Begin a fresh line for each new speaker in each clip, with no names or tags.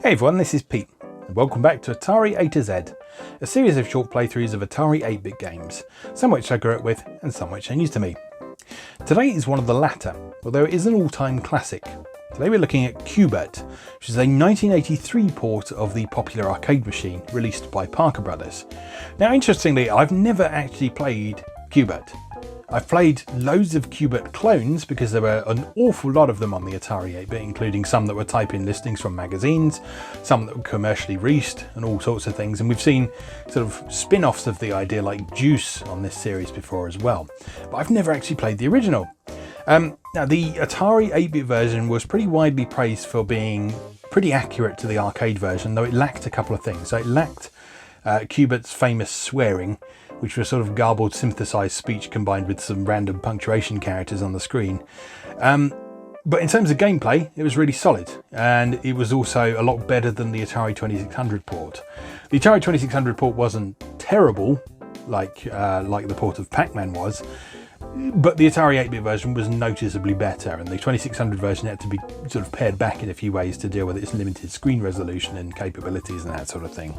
Hey everyone, this is Pete, and welcome back to Atari A to Z, a series of short playthroughs of Atari 8-bit games, some which I grew up with and some which are new to me. Today is one of the latter, although it is an all-time classic. Today we're looking at Bert, which is a 1983 port of the popular arcade machine released by Parker Brothers. Now interestingly, I've never actually played Bert. I've played loads of Bert clones because there were an awful lot of them on the Atari 8-bit, including some that were type-in listings from magazines, some that were commercially released and all sorts of things. And we've seen sort of spin-offs of the idea like Juice on this series before as well. But I've never actually played the original. Now the Atari 8-bit version was pretty widely praised for being pretty accurate to the arcade version, though it lacked a couple of things. So it lacked Bert's famous swearing, which was sort of garbled synthesized speech combined with some random punctuation characters on the screen. But in terms of gameplay, it was really solid, and it was also a lot better than the Atari 2600 port. The Atari 2600 port wasn't terrible, like the port of Pac-Man was, but the Atari 8-bit version was noticeably better, and the 2600 version had to be sort of pared back in a few ways to deal with its limited screen resolution and capabilities and that sort of thing.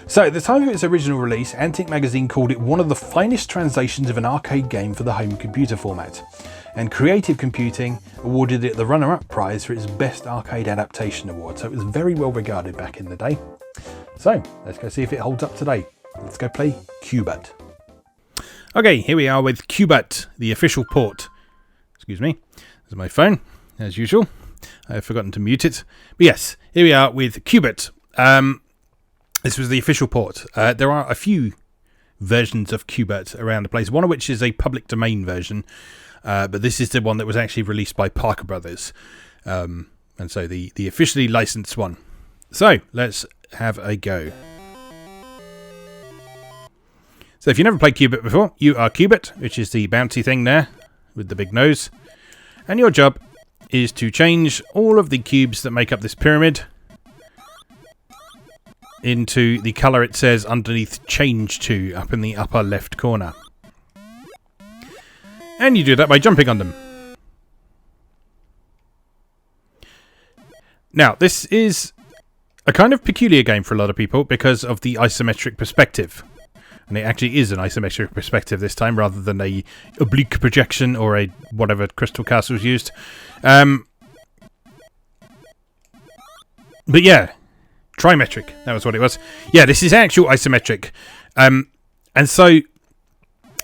So at the time of its original release, Antic magazine called it one of the finest translations of an arcade game for the home computer format, and Creative Computing awarded it the runner-up prize for its Best Arcade Adaptation Award, so it was very well regarded back in the day. So let's go see if it holds up today. Let's go play Bert. Okay, here we are with Bert, the official port. Excuse me, there's my phone, as usual. I've forgotten to mute it. But yes, here we are with Bert. This was the official port. There are a few versions of Bert around the place, one of which is a public domain version, but this is the one that was actually released by Parker Brothers, and so the officially licensed one. So let's have a go. So if you've never played Bert before, you are Bert, which is the bouncy thing there with the big nose, and your job is to change all of the cubes that make up this pyramid into the colour it says underneath change to up in the upper left corner. And you do that by jumping on them. Now, this is a kind of peculiar game for a lot of people because of the isometric perspective. And it actually is an isometric perspective this time rather than a oblique projection or a whatever Crystal Castles used. But yeah, trimetric, that was what it was. Yeah, this is actual isometric. And so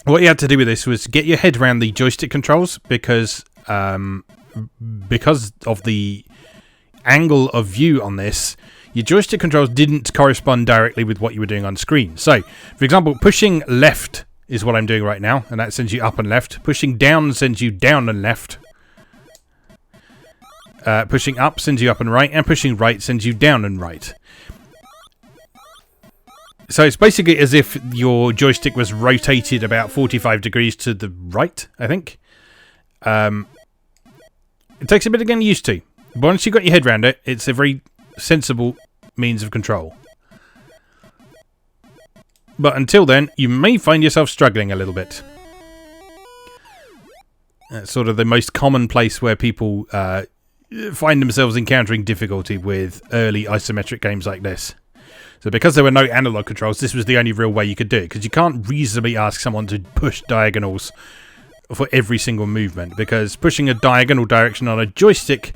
what you had to do with this was get your head around the joystick controls because of the angle of view on this, your joystick controls didn't correspond directly with what you were doing on screen. So, for example, pushing left is what I'm doing right now, and that sends you up and left. Pushing down sends you down and left. Pushing up sends you up and right, and pushing right sends you down and right. So it's basically as if your joystick was rotated about 45 degrees to the right, I think. It takes a bit of getting used to. But once you've got your head around it, it's a very sensible means of control. But until then, you may find yourself struggling a little bit. That's sort of the most common place where people find themselves encountering difficulty with early isometric games like this. So because there were no analog controls, this was the only real way you could do it, because you can't reasonably ask someone to push diagonals for every single movement, because pushing a diagonal direction on a joystick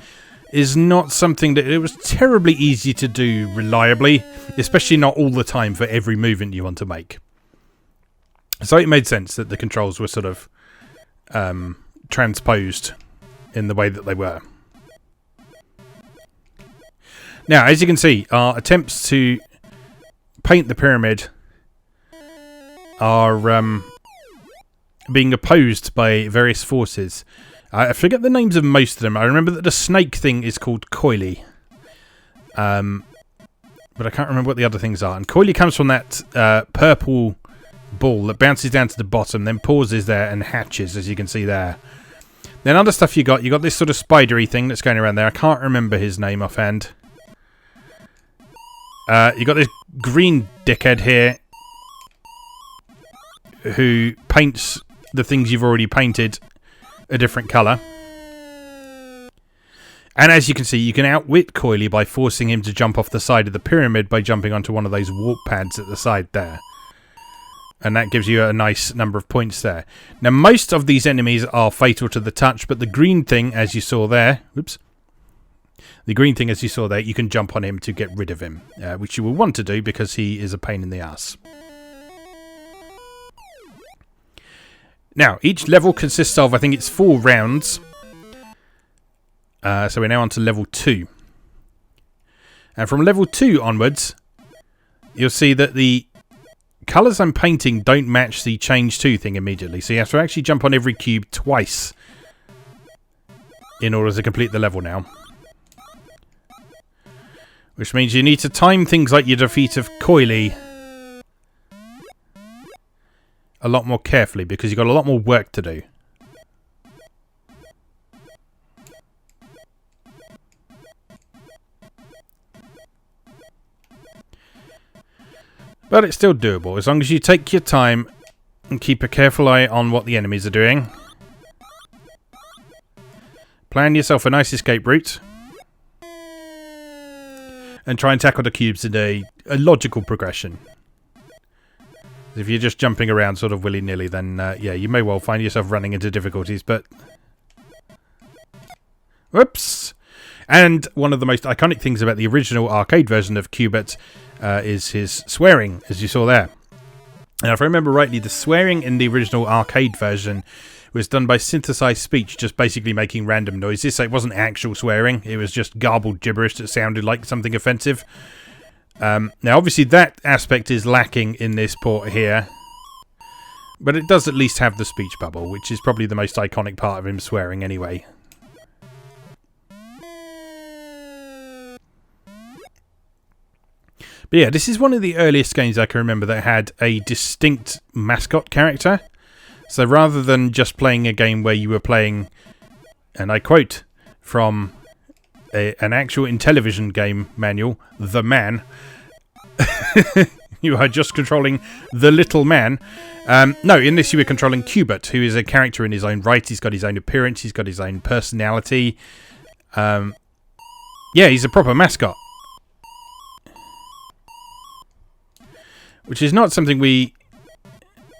is not something that it was terribly easy to do reliably, especially not all the time for every movement you want to make. So it made sense that the controls were sort of transposed in the way that they were. Now, as you can see, our attempts to paint the pyramid are being opposed by various forces. I forget the names of most of them. I remember that the snake thing is called Coily. But I can't remember what the other things are. And Coily comes from that purple ball that bounces down to the bottom, then pauses there and hatches, as you can see there. Then other stuff you got this sort of spidery thing that's going around there. I can't remember his name offhand. You got this green dickhead here who paints the things you've already painted a different colour. And as you can see, you can outwit Coily by forcing him to jump off the side of the pyramid by jumping onto one of those warp pads at the side there. And that gives you a nice number of points there. Now, most of these enemies are fatal to the touch, but the green thing, as you saw there... Whoops. The green thing, as you saw there, you can jump on him to get rid of him, which you will want to do because he is a pain in the ass. Now, each level consists of, I think it's 4 rounds. So we're now on to level 2. And from level 2 onwards, you'll see that the colours I'm painting don't match the change to thing immediately. So you have to actually jump on every cube twice in order to complete the level now. Which means you need to time things like your defeat of Coily a lot more carefully because you've got a lot more work to do. But it's still doable, as long as you take your time and keep a careful eye on what the enemies are doing. Plan yourself a nice escape route. And try and tackle the cubes in a logical progression. If you're just jumping around sort of willy-nilly, then yeah, you may well find yourself running into difficulties, but... Whoops! And one of the most iconic things about the original arcade version of Q*bert is his swearing, as you saw there. Now, if I remember rightly, the swearing in the original arcade version was done by synthesized speech, just basically making random noises. So it wasn't actual swearing, it was just garbled gibberish that sounded like something offensive. Now, obviously, that aspect is lacking in this port here. But it does at least have the speech bubble, which is probably the most iconic part of him swearing anyway. But yeah, this is one of the earliest games I can remember that had a distinct mascot character. So rather than just playing a game where you were playing, and I quote from an actual Intellivision game manual, The Man, you are just controlling the little man. No, in this you were controlling Q*bert, who is a character in his own right. He's got his own appearance, he's got his own personality. Yeah, he's a proper mascot. Which is not something we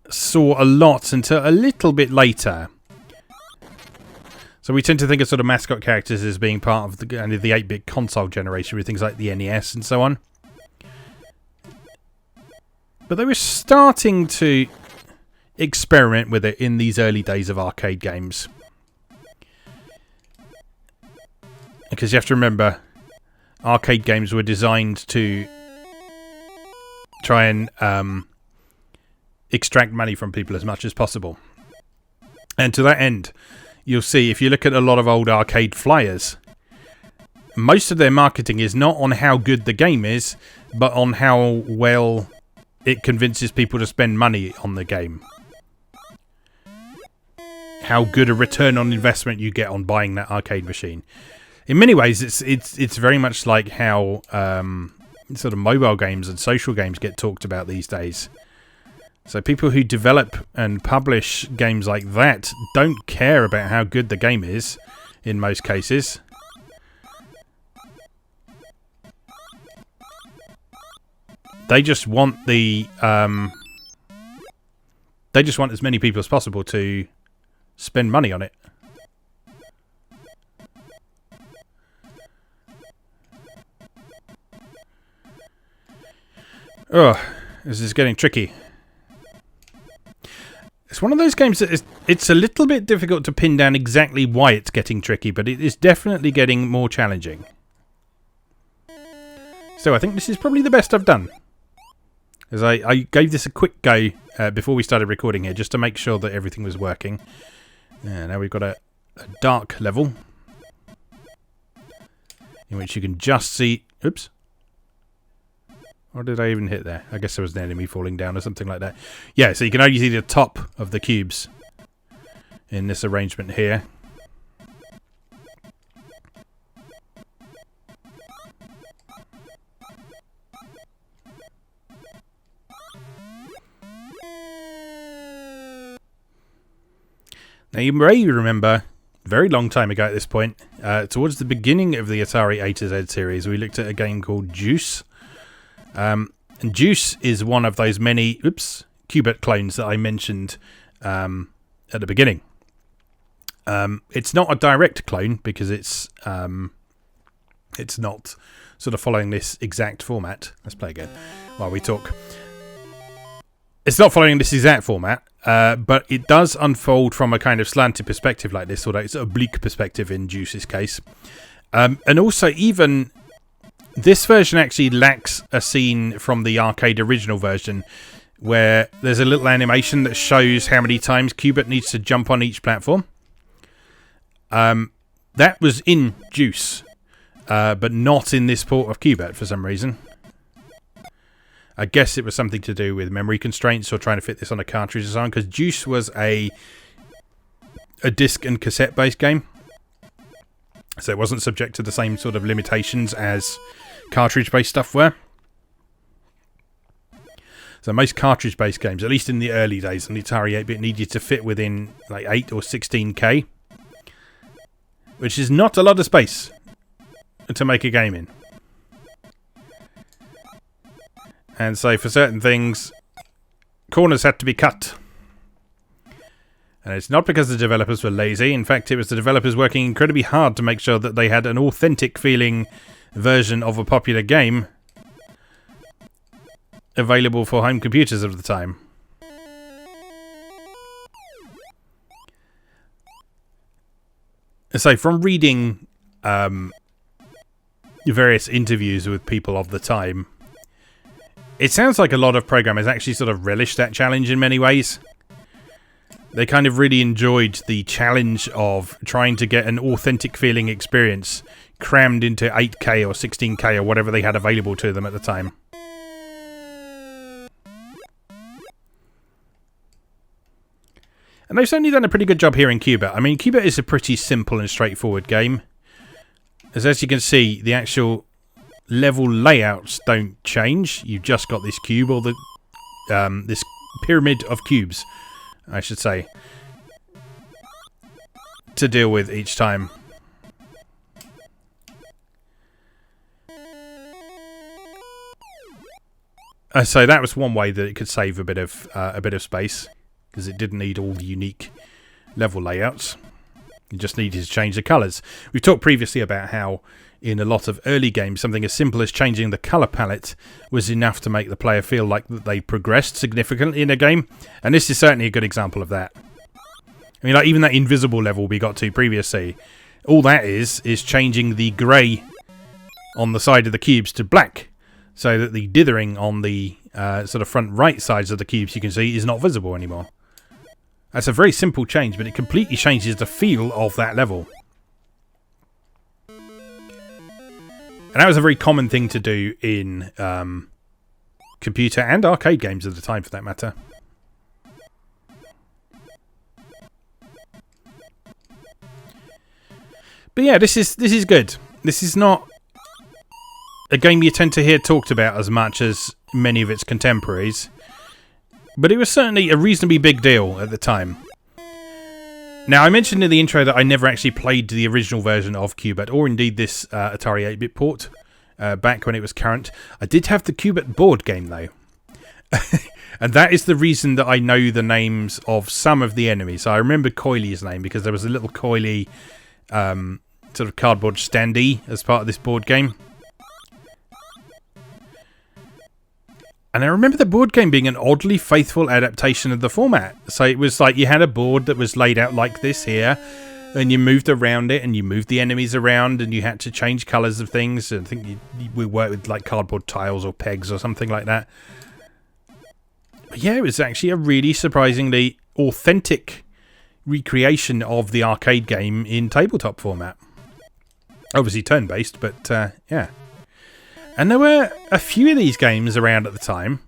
saw a lot until a little bit later. So we tend to think of sort of mascot characters as being part of the 8-bit console generation with things like the NES and so on. But they were starting to experiment with it in these early days of arcade games. Because you have to remember, arcade games were designed to try and extract money from people as much as possible. And to that end, you'll see, if you look at a lot of old arcade flyers, most of their marketing is not on how good the game is, but on how well it convinces people to spend money on the game. How good a return on investment you get on buying that arcade machine. In many ways, it's very much like how sort of mobile games and social games get talked about these days. So people who develop and publish games like that don't care about how good the game is, in most cases. They just want the they just want as many people as possible to spend money on it. Oh, this is getting tricky. It's one of those games that it's a little bit difficult to pin down exactly why it's getting tricky, but it is definitely getting more challenging. So I think this is probably the best I've done. As I gave this a quick go before we started recording here, just to make sure that everything was working. And now we've got a dark level in which you can just see... Oops. What did I even hit there? I guess there was an enemy falling down or something like that. Yeah, so you can only see the top of the cubes in this arrangement here. Now you may remember very long time ago at this point. Towards the beginning of the Atari A to Z series, we looked at a game called Juice. And Juice is one of those many Q*bert clones that I mentioned at the beginning. It's not a direct clone because it's not sort of following this exact format. Let's play again while we talk. It's not following this exact format, but it does unfold from a kind of slanted perspective like this, although it's an oblique perspective in Juice's case. And also, even this version actually lacks a scene from the arcade original version where there's a little animation that shows how many times Q*bert needs to jump on each platform. That was in Juice, but not in this port of Q*bert for some reason. I guess it was something to do with memory constraints or trying to fit this on a cartridge or something, because Juice was a disc and cassette based game, so it wasn't subject to the same sort of limitations as cartridge based stuff were. So most cartridge based games, at least in the early days on the Atari 8-bit, needed to fit within like 8 or 16K, which is not a lot of space to make a game in. And so for certain things, corners had to be cut. And it's not because the developers were lazy. In fact, it was the developers working incredibly hard to make sure that they had an authentic feeling version of a popular game available for home computers of the time. So from reading various interviews with people of the time, it sounds like a lot of programmers actually sort of relished that challenge in many ways. They kind of really enjoyed the challenge of trying to get an authentic feeling experience crammed into 8K or 16K or whatever they had available to them at the time. And they've certainly done a pretty good job here in Q*bert. I mean, Q*bert is a pretty simple and straightforward game. As you can see, the actual level layouts don't change. You've just got this cube, or this pyramid of cubes, I should say, to deal with each time. So that was one way that it could save a bit of space, because it didn't need all the unique level layouts. You just needed to change the colours. We've talked previously about how in a lot of early games, something as simple as changing the colour palette was enough to make the player feel like that they progressed significantly in a game. And this is certainly a good example of that. I mean, like even that invisible level we got to previously, all that is changing the grey on the side of the cubes to black, so that the dithering on the sort of front right sides of the cubes you can see is not visible anymore. That's a very simple change, but it completely changes the feel of that level. And that was a very common thing to do in computer and arcade games at the time, for that matter. But yeah, this is good. This is not a game you tend to hear talked about as much as many of its contemporaries, but it was certainly a reasonably big deal at the time. Now, I mentioned in the intro that I never actually played the original version of Q*bert, or indeed this Atari 8-bit port, back when it was current. I did have the Q*bert board game, though. And that is the reason that I know the names of some of the enemies. So I remember Coily's name, because there was a little Coily sort of cardboard standee as part of this board game. And I remember the board game being an oddly faithful adaptation of the format. So it was like you had a board that was laid out like this here, and you moved around it, and you moved the enemies around, and you had to change colours of things. I think we worked with like cardboard tiles or pegs or something like that. But yeah, it was actually a really surprisingly authentic recreation of the arcade game in tabletop format. Obviously turn-based, but yeah. And there were a few of these games around at the time.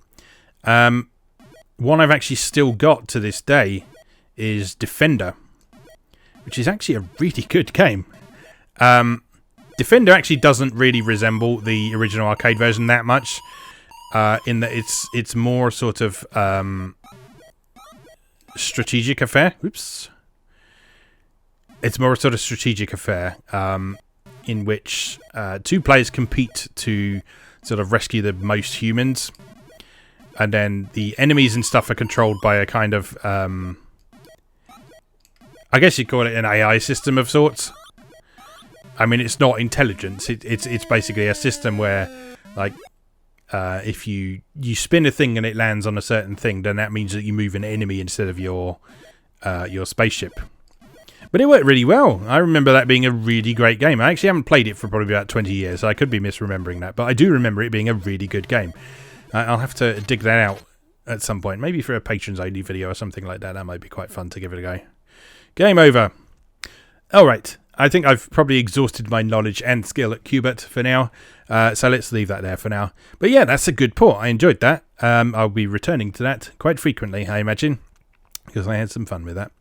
One I've actually still got to this day is Defender, which is actually a really good game. Defender actually doesn't really resemble the original arcade version that much, in that it's more sort of strategic affair. Oops. it's more a sort of strategic affair in which 2 players compete to sort of rescue the most humans, and then the enemies and stuff are controlled by a kind of I guess you'd call it an AI system of sorts. I mean, it's not intelligence. It's basically a system where, like, if you spin a thing and it lands on a certain thing, then that means that you move an enemy instead of your spaceship. But it worked really well. I remember that being a really great game. I actually haven't played it for probably about 20 years, so I could be misremembering that. But I do remember it being a really good game. I'll have to dig that out at some point. Maybe for a patrons only video or something like that. That might be quite fun to give it a go. Game over. Alright. I think I've probably exhausted my knowledge and skill at Qbert for now, so let's leave that there for now. But yeah, that's a good port. I enjoyed that. I'll be returning to that quite frequently, I imagine, because I had some fun with that.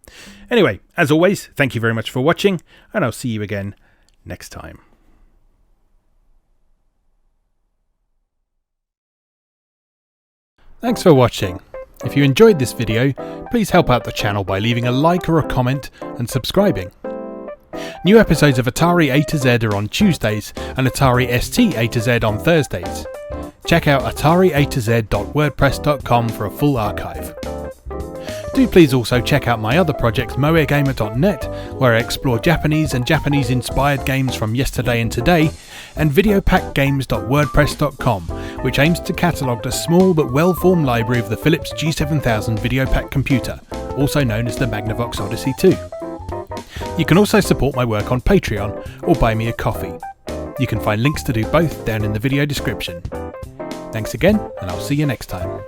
Anyway, as always, thank you very much for watching, and I'll see you again next time. Thanks for watching. If you enjoyed this video, please help out the channel by leaving a like or a comment and subscribing. New episodes of Atari A to Z are on Tuesdays and Atari ST A to Z on Thursdays. Check out atariatoz.wordpress.com for a full archive. Do please also check out my other projects moegamer.net, where I explore Japanese and Japanese-inspired games from yesterday and today, and videopackgames.wordpress.com, which aims to catalogue the small but well-formed library of the Philips G7000 Videopack computer, also known as the Magnavox Odyssey 2. You can also support my work on Patreon or buy me a coffee. You can find links to do both down in the video description. Thanks again, and I'll see you next time.